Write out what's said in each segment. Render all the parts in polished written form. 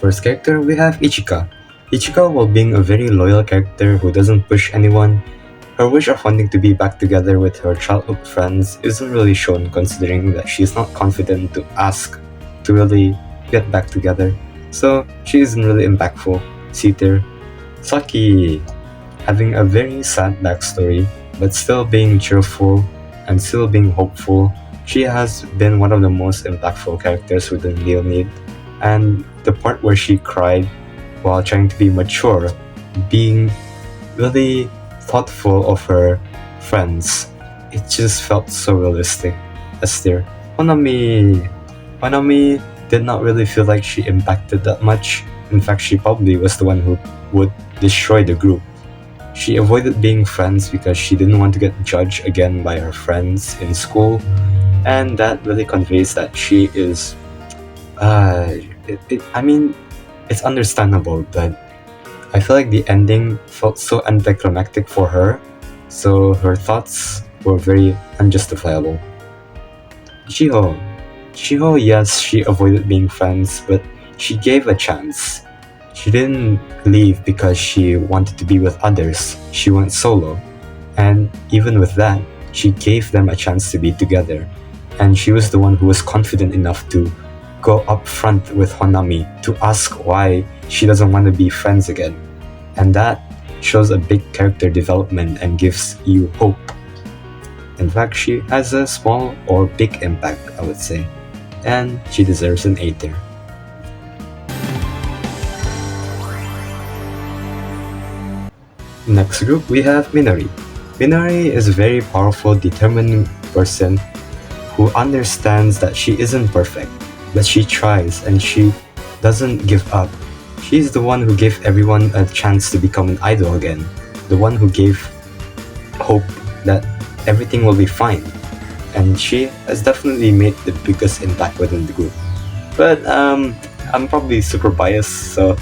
First character, we have Ichika. Ichika, while being a very loyal character who doesn't push anyone, her wish of wanting to be back together with her childhood friends isn't really shown considering that she's not confident to ask to really get back together. So she isn't really impactful. C tier. Saki, having a very sad backstory, but still being cheerful and still being hopeful, she has been one of the most impactful characters within Leonid. And the part where she cried while trying to be mature, being really thoughtful of her friends, it just felt so realistic. Esther. Honami. Honami did not really feel like she impacted that much. In fact, she probably was the one who would destroy the group. She avoided being friends because she didn't want to get judged again by her friends in school, and that really conveys that she is. I mean, it's understandable, but I feel like the ending felt so anticlimactic for her, so her thoughts were very unjustifiable. Shiho. Shiho, yes, she avoided being friends, but she gave a chance. She didn't leave because she wanted to be with others. She went solo. And even with that, she gave them a chance to be together. And she was the one who was confident enough to go up front with Honami to ask why she doesn't want to be friends again. And that shows a big character development and gives you hope. In fact, she has a small or big impact, I would say. And she deserves an A tier. Next group, we have Minori. Minori is a very powerful, determined person who understands that she isn't perfect, but she tries and she doesn't give up. She's the one who gave everyone a chance to become an idol again, the one who gave hope that everything will be fine. And she has definitely made the biggest impact within the group. But I'm probably super biased, so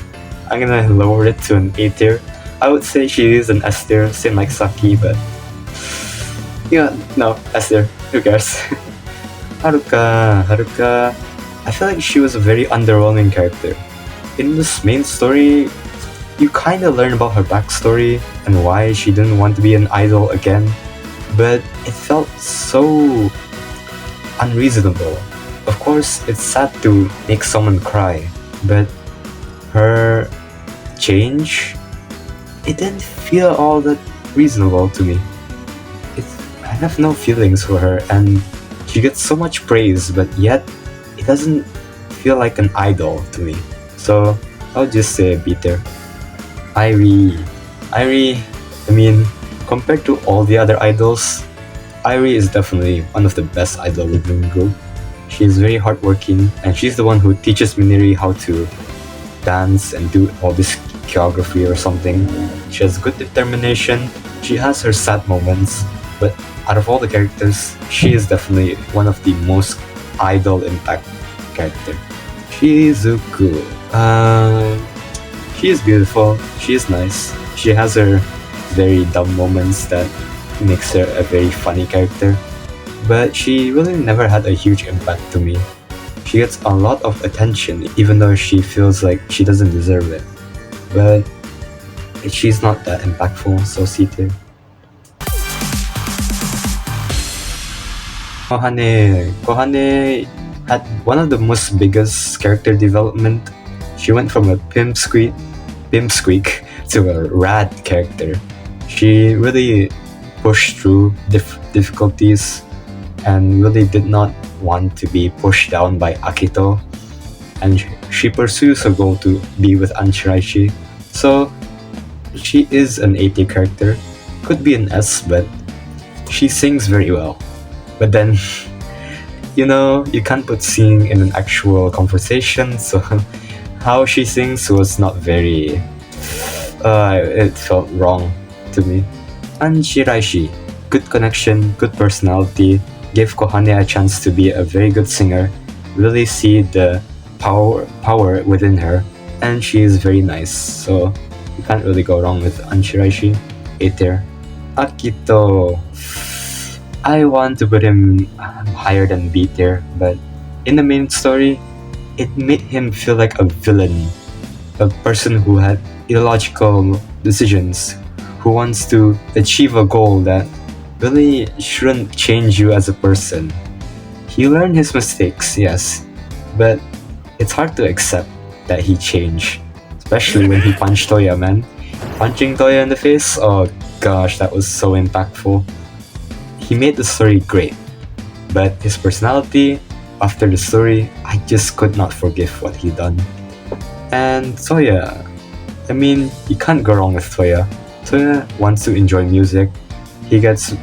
I'm gonna lower it to an A tier. I would say she is an S tier, same like Saki, but yeah, no, S tier, who cares? Haruka, I feel like she was a very underwhelming character. In this main story, you kinda learn about her backstory and why she didn't want to be an idol again, but it felt so unreasonable. Of course, it's sad to make someone cry, but her change, it didn't feel all that reasonable to me. I have no feelings for her, and she gets so much praise, but yet it doesn't feel like an idol to me. So I'll just say B tier. Irie, I mean, compared to all the other idols, Irie is definitely one of the best idol within the group. She is very hardworking, and she's the one who teaches Minori how to dance and do all this choreography or something. She has good determination, she has her sad moments, but out of all the characters, she is definitely one of the most idol impact character. Shizuku. She is beautiful, she is nice, she has her very dumb moments that makes her a very funny character, but she really never had a huge impact to me. She gets a lot of attention even though she feels like she doesn't deserve it, but she's not that impactful, so C tier. Kohane had one of the most biggest character development. She went from a pimp squeak to a rad character. She really pushed through difficulties and really did not want to be pushed down by Akito, and she pursues her goal to be with Anshiraishi. So she is an A tier character, could be an S, but she sings very well. But then, you can't put singing in an actual conversation, so how she sings was not very... it felt wrong to me. And Shiraishi, good connection, good personality, gave Kohane a chance to be a very good singer, really see the power within her, and she is very nice, so you can't really go wrong with Anshiraishi. A tier. Akito, I want to put him higher than B tier, but in the main story, it made him feel like a villain a person who had illogical decisions, who wants to achieve a goal that really shouldn't change you as a person. He learned his mistakes, yes, but it's hard to accept that he changed, especially when he punched Toya, man. Punching Toya in the face, oh gosh, that was so impactful. He made the story great, but his personality, after the story, I just could not forgive what he done. And Toya, I mean, you can't go wrong with Toya. Toya wants to enjoy music. He gets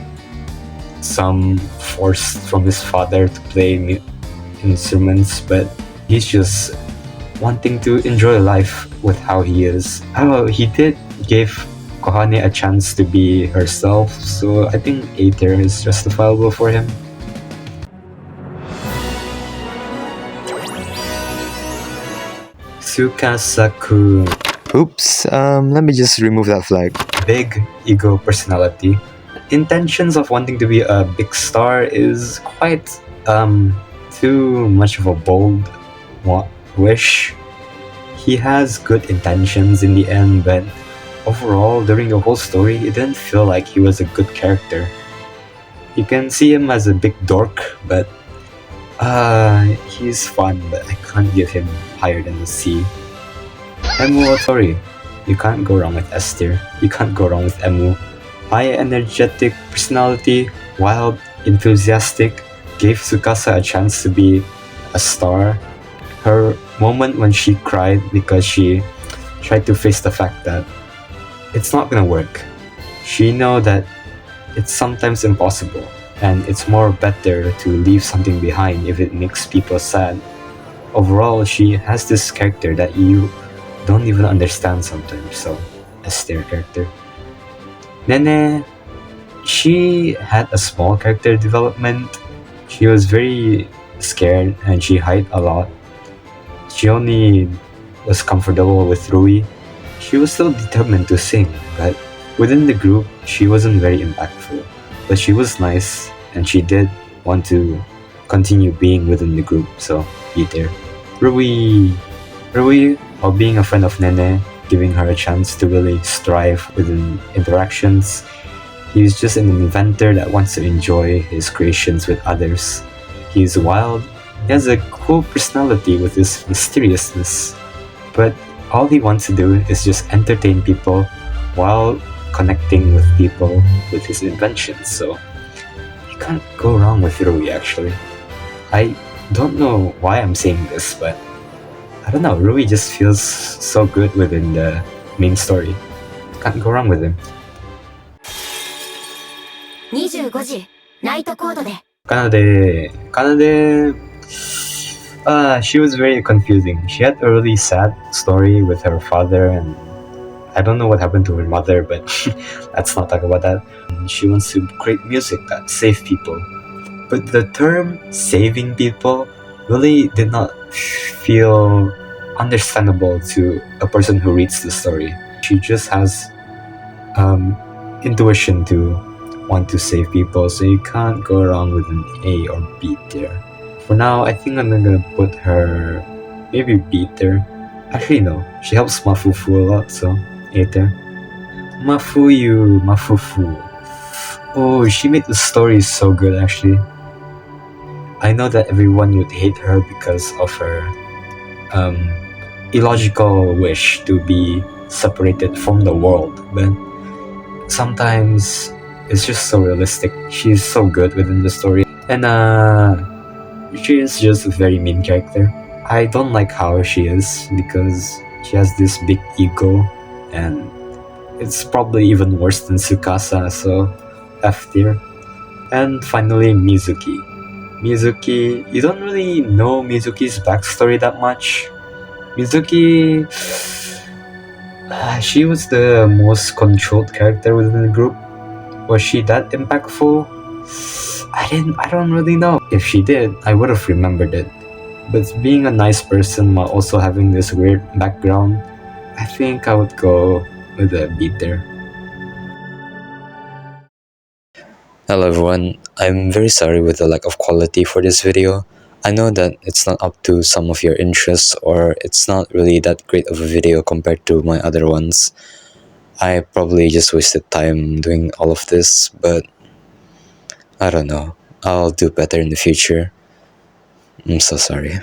some force from his father to play instruments, but he's just wanting to enjoy life with how he is. However, he did give Kohane a chance to be herself, so I think A tier is justifiable for him. Saku. Oops, let me just remove that flag. Big ego personality. Intentions of wanting to be a big star is quite too much of a bold wish. He has good intentions in the end, but overall, during the whole story, it didn't feel like he was a good character. You can see him as a big dork, but he's fun, but I can't give him higher than a C. Emu Otori. You can't go wrong with S tier. You can't go wrong with Emu. High energetic personality, wild, enthusiastic, gave Tsukasa a chance to be a star. Her moment when she cried because she tried to face the fact that it's not gonna work. She know that it's sometimes impossible, and it's more better to leave something behind if it makes people sad. Overall, she has this character that you don't even understand sometimes, so S tier character. Nene, she had a small character development. She was very scared and she hid a lot. She only was comfortable with Rui. She was still determined to sing, but within the group, she wasn't very impactful. But she was nice and she did want to continue being within the group, so be there. Rui, while being a friend of Nene, giving her a chance to really strive within interactions. He's just an inventor that wants to enjoy his creations with others. He's wild. He has a cool personality with his mysteriousness. But all he wants to do is just entertain people while connecting with people with his inventions. So you can't go wrong with Rui, actually. I don't know why I'm saying this, but I don't know, Rui just feels so good within the main story. Can't go wrong with him. 25時ナイトコードで Kanade, she was very confusing. She had a really sad story with her father, and I don't know what happened to her mother, but let's not talk about that. She wants to create music that save people. But the term saving people really did not feel understandable to a person who reads the story. She just has intuition to want to save people, so you can't go wrong with an A or B tier. For now, I think I'm gonna put her maybe B tier. Actually, no, she helps Mafufu a lot, so A tier. Mafufu. Oh, she made the story so good, actually. I know that everyone would hate her because of her illogical wish to be separated from the world, but sometimes it's just so realistic. She's so good within the story, and she is just a very mean character. I don't like how she is because she has this big ego, and it's probably even worse than Tsukasa, so F tier. And finally, Mizuki. You don't really know Mizuki's backstory that much. Mizuki, she was the most controlled character within the group. Was she that impactful? I don't really know. If she did, I would have remembered it. But being a nice person while also having this weird background, I think I would go with a B tier. Hello everyone, I'm very sorry with the lack of quality for this video. I know that it's not up to some of your interests, or it's not really that great of a video compared to my other ones. I probably just wasted time doing all of this, but I don't know. I'll do better in the future. I'm so sorry.